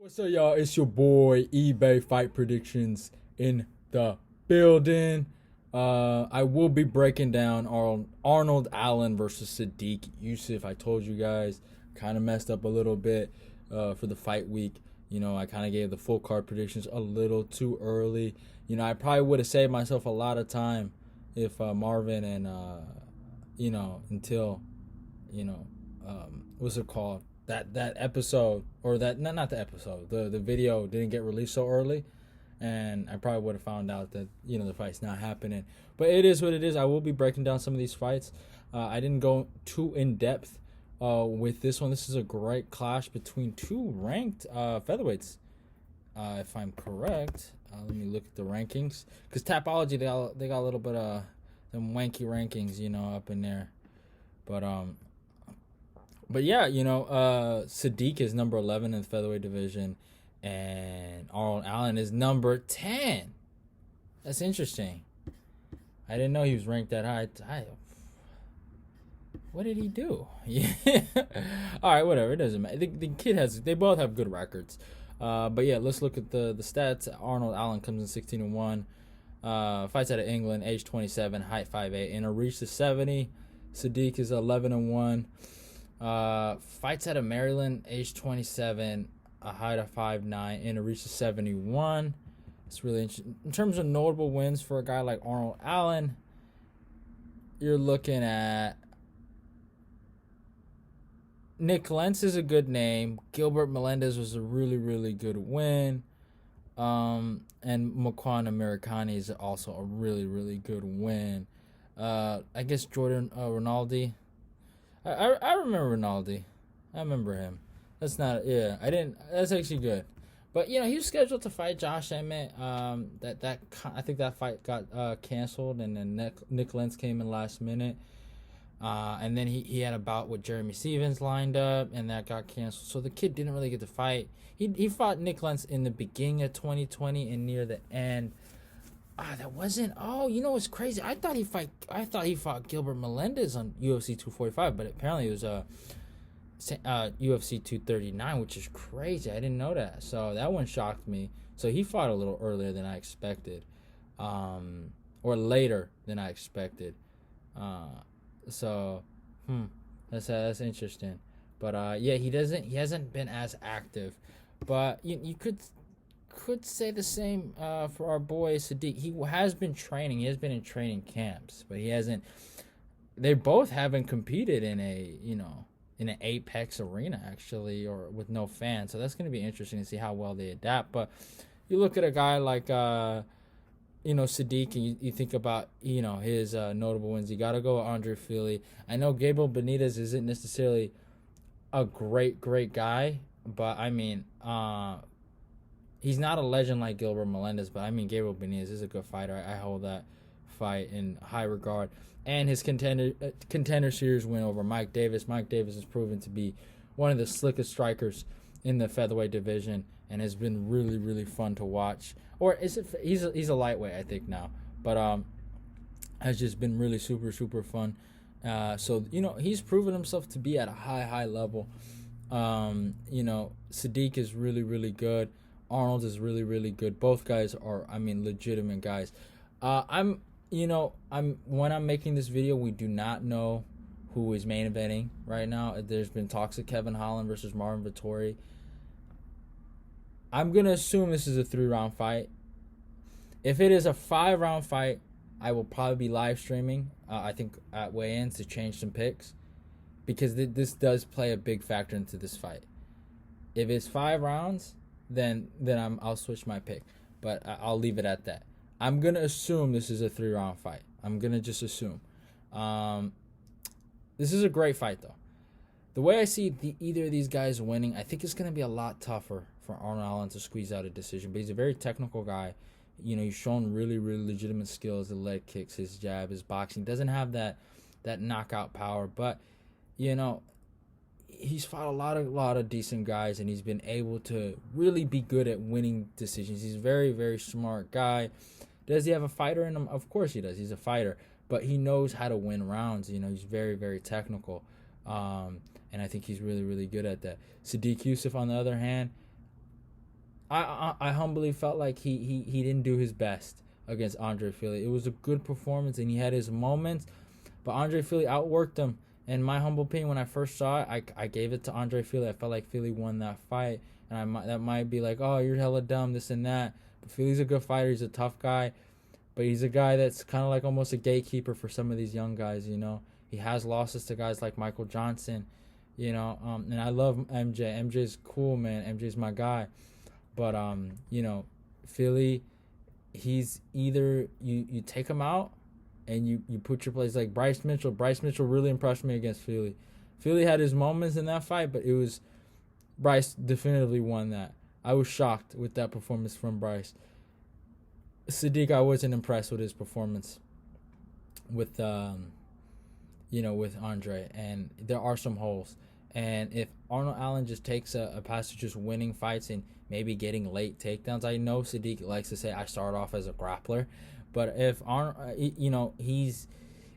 What's up, y'all? It's your boy eBay Fight Predictions in the building. I will be breaking down Arnold Allen versus Sodiq Yusuff. I told you guys, kind of messed up a little bit for the fight week. I kind of gave the full card predictions a little too early. I probably would have saved myself a lot of time if Marvin and until what's it called, that episode, or that not the episode, the video didn't get released so early, and I probably would have found out that the fight's not happening. But it is what it is. I will be breaking down some of these fights. I didn't go too in depth with this one. This is a great clash between two ranked featherweights, if I'm correct. Let me look at the rankings, because Tapology, they got a little bit of them wanky rankings up in there. But yeah, Sadiq is number 11 in the featherweight division, and Arnold Allen is number 10. That's interesting. I didn't know he was ranked that high. What did he do? Yeah. All right, whatever. It doesn't matter. The kid they both have good records. But yeah, let's look at the stats. Arnold Allen comes in 16-1. Fights out of England, age 27, height 5'8", and a reach to 70. Sadiq is 11-1. Fights out of Maryland, age 27, a height of 5'9", and a reach of 71. It's really interesting. In terms of notable wins for a guy like Arnold Allen, you're looking at Nick Lentz is a good name. Gilbert Melendez was a really, really good win. And Makwan Americani is also a really, really good win. I guess Jordan Rinaldi. I remember Rinaldi. I remember him. That's not, yeah, I didn't, that's actually good. But, he was scheduled to fight Josh Emmett. I think that fight got canceled, and then Nick Lentz came in last minute. And then he had a bout with Jeremy Stevens lined up, and that got canceled. So the kid didn't really get to fight. He fought Nick Lentz in the beginning of 2020 and near the end. That wasn't. Oh, what's crazy? I thought he fought Gilbert Melendez on UFC 245, but apparently it was UFC 239, which is crazy. I didn't know that, so that one shocked me. So he fought a little earlier than I expected, or later than I expected. So that's interesting. But yeah, he hasn't been as active, but you could say the same for our boy Sadiq. He has been training. He has been in training camps, but he hasn't. They both haven't competed in in an Apex arena, actually, or with no fans. So that's going to be interesting to see how well they adapt. But you look at a guy like Sadiq, and you think about his notable wins. You got to go with Andre Fili. I know Gabriel Benitez isn't necessarily a great guy, but I mean, he's not a legend like Gilbert Melendez, but I mean, Gabriel Benitez is a good fighter. I hold that fight in high regard. And his contender series win over Mike Davis. Mike Davis has proven to be one of the slickest strikers in the featherweight division, and has been really, really fun to watch. Or is it? He's a lightweight, I think, now, but has just been really super, super fun. So he's proven himself to be at a high level. Sadiq is really, really good. Arnold is really, really good. Both guys are, legitimate guys. When I'm making this video, we do not know who is main eventing right now. There's been talks of Kevin Holland versus Marvin Vettori. I'm gonna assume this is a 3-round fight. If it is a 5-round fight, I will probably be live streaming. I think at weigh-ins to change some picks, because this does play a big factor into this fight. If it's 5 rounds, then I'll switch my pick, but I'll leave it at that. I'm gonna assume this is a 3-round fight. I'm gonna just assume. This is a great fight, though. The way I see either of these guys winning, I think it's gonna be a lot tougher for Arnold Allen to squeeze out a decision. But he's a very technical guy. He's shown really, really legitimate skills: the leg kicks, his jab, his boxing. Doesn't have that knockout power, but he's fought a lot of decent guys, and he's been able to really be good at winning decisions. He's a very, very smart guy. Does he have a fighter in him? Of course he does. He's a fighter, but he knows how to win rounds. He's very, very technical. And I think he's really, really good at that. Sodiq Yusuff, on the other hand, I humbly felt like he didn't do his best against Andre Fili. It was a good performance, and he had his moments, but Andre Fili outworked him. In my humble opinion, when I first saw it, I gave it to Andre Fili. I felt like Fili won that fight, and that might be like, oh, you're hella dumb, this and that. But Fili's a good fighter. He's a tough guy, but he's a guy that's kind of like almost a gatekeeper for some of these young guys. He has losses to guys like Michael Johnson. And I love MJ. MJ's cool, man. MJ's my guy. But Fili, he's either you take him out and you put your place like Bryce Mitchell. Bryce Mitchell really impressed me against Fili. Fili had his moments in that fight, but it was Bryce definitively won that. I was shocked with that performance from Bryce. Sodiq, I wasn't impressed with his performance with with Andre, and there are some holes. And if Arnold Allen just takes a pass to just winning fights and maybe getting late takedowns, I know Sodiq likes to say I start off as a grappler, but if Arnold, he's,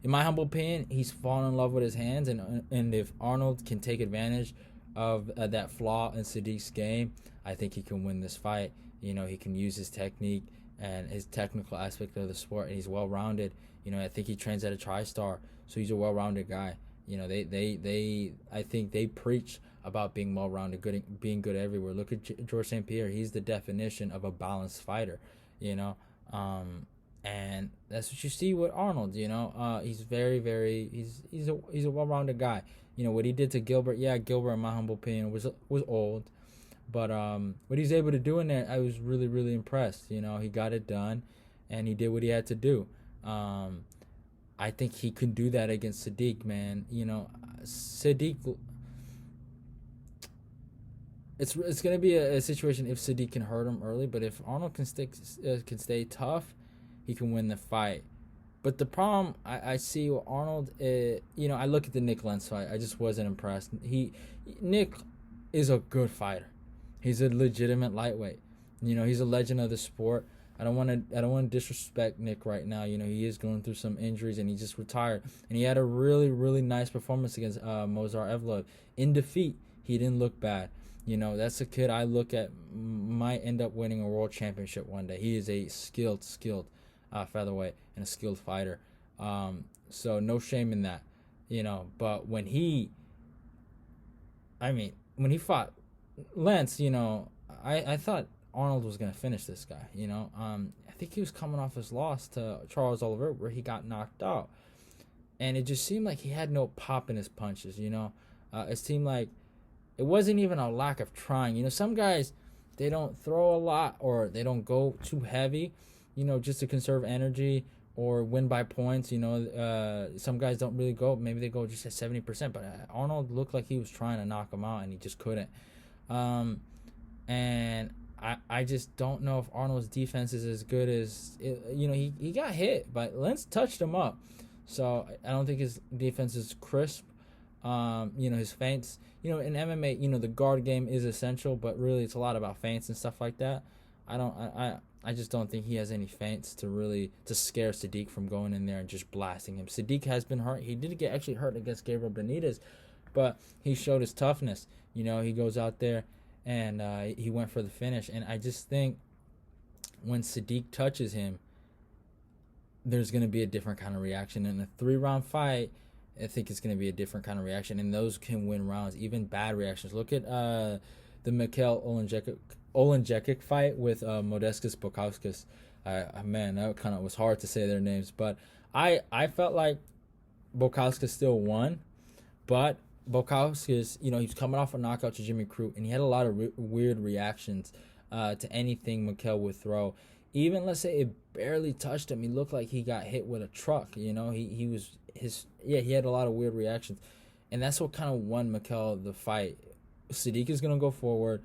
in my humble opinion, he's fallen in love with his hands, and if Arnold can take advantage of that flaw in Sodiq's game, I think he can win this fight. He can use his technique and his technical aspect of the sport, and he's well rounded. I think he trains at a TriStar, so he's a well rounded guy. I think they preach about being well rounded, being good everywhere. Look at George St. Pierre; he's the definition of a balanced fighter. And that's what you see with Arnold. He's very, very he's a well rounded guy. What he did to Gilbert, Gilbert, in my humble opinion, was old, but what he's able to do in there, I was really, really impressed. He got it done, and he did what he had to do. I think he can do that against Sodiq, man. Sodiq. It's gonna be a situation if Sodiq can hurt him early, but if Arnold can stay tough, he can win the fight. But the problem I see with Arnold, I look at the Nick Lentz fight. I just wasn't impressed. Nick is a good fighter. He's a legitimate lightweight. He's a legend of the sport. I don't want to disrespect Nick right now. He is going through some injuries, and he just retired. And he had a really, really nice performance against Mozar Evloev. In defeat, he didn't look bad. That's a kid I look at might end up winning a world championship one day. He is a skilled featherweight and a skilled fighter. So no shame in that. But when he fought Lentz, I thought Arnold was going to finish this guy. I think he was coming off his loss to Charles Oliver where he got knocked out. And it just seemed like he had no pop in his punches, It seemed like it wasn't even a lack of trying. Some guys, they don't throw a lot or they don't go too heavy, just to conserve energy or win by points. Some guys don't really go. Maybe they go just at 70%. But Arnold looked like he was trying to knock him out, and he just couldn't. And I just don't know if Arnold's defense is as good as he got hit, but Lentz touched him up, so I don't think his defense is crisp. His feints, in MMA, the guard game is essential, but really it's a lot about feints and stuff like that. I just don't think he has any feints to scare Sodiq from going in there and just blasting him. Sodiq has been hurt. He did get actually hurt against Gabriel Benitez, but he showed his toughness. He goes out there and he went for the finish. And I just think when Sodiq touches him, there's going to be a different kind of reaction. In a 3-round fight, I think it's going to be a different kind of reaction, and those can win rounds, even bad reactions. Look at the Mikhail Olenjekic fight with Modestas Bukauskas. Man, that kind of was hard to say their names, but I felt like Bukauskas still won, but Bukauskas, he's coming off a knockout to Jimmy Crute, and he had a lot of weird reactions to anything Mikhail would throw. Even, let's say, it barely touched him. He looked like he got hit with a truck. He had a lot of weird reactions, and that's what kind of won Mikhail the fight. Sodiq is gonna go forward.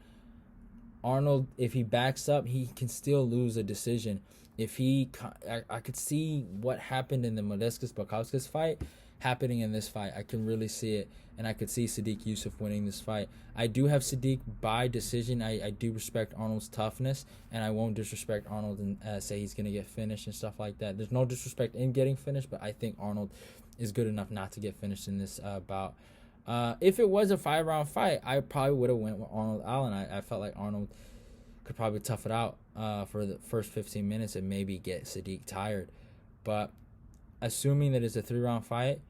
Arnold, if he backs up, he can still lose a decision. I could see what happened in the Modestas Bukauskas fight happening in this fight. I can really see it, and I could see Sodiq Yusuff winning this fight. I do have Sodiq by decision. I do respect Arnold's toughness, and I won't disrespect Arnold and say he's going to get finished and stuff like that. There's no disrespect in getting finished, but I think Arnold is good enough not to get finished in this bout. If it was a 5-round fight, I probably would have went with Arnold Allen. I felt like Arnold could probably tough it out for the first 15 minutes and maybe get Sodiq tired. But assuming that it's a 3-round fight,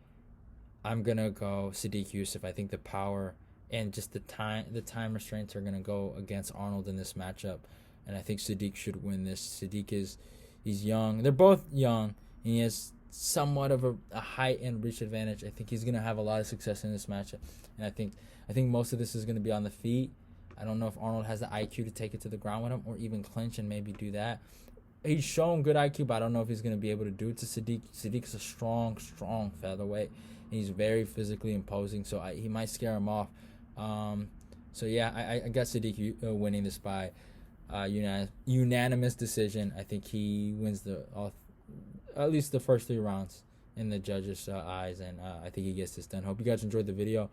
I'm gonna go Sodiq Yusuff. I think the power and just the time restraints are gonna go against Arnold in this matchup, and I think Sodiq should win this. He's young. They're both young, and he has somewhat of a height and reach advantage. I think he's gonna have a lot of success in this matchup, and I think most of this is gonna be on the feet. I don't know if Arnold has the IQ to take it to the ground with him or even clinch and maybe do that. He's shown good IQ, but I don't know if he's going to be able to do it to Sodiq. Sodiq's a strong featherweight. And he's very physically imposing, so he might scare him off. So yeah, I got Sodiq winning this by unanimous decision. I think he wins at least the first 3 rounds in the judges' eyes, and I think he gets this done. Hope you guys enjoyed the video.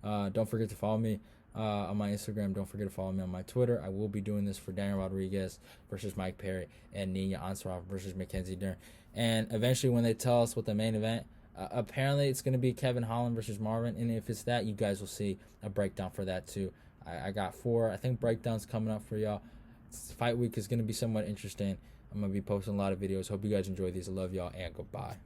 Don't forget to follow me on my Instagram. Don't forget to follow me on my Twitter. I will be doing this for Daniel Rodriguez versus Mike Perry and Nina Ansarov versus Mackenzie Dern. And eventually, when they tell us what the main event, apparently it's going to be Kevin Holland versus Marvin. And if it's that, you guys will see a breakdown for that too. I got 4, I think, breakdowns coming up for y'all. Fight week is going to be somewhat interesting. I'm going to be posting a lot of videos. Hope you guys enjoy these. I love y'all, and goodbye.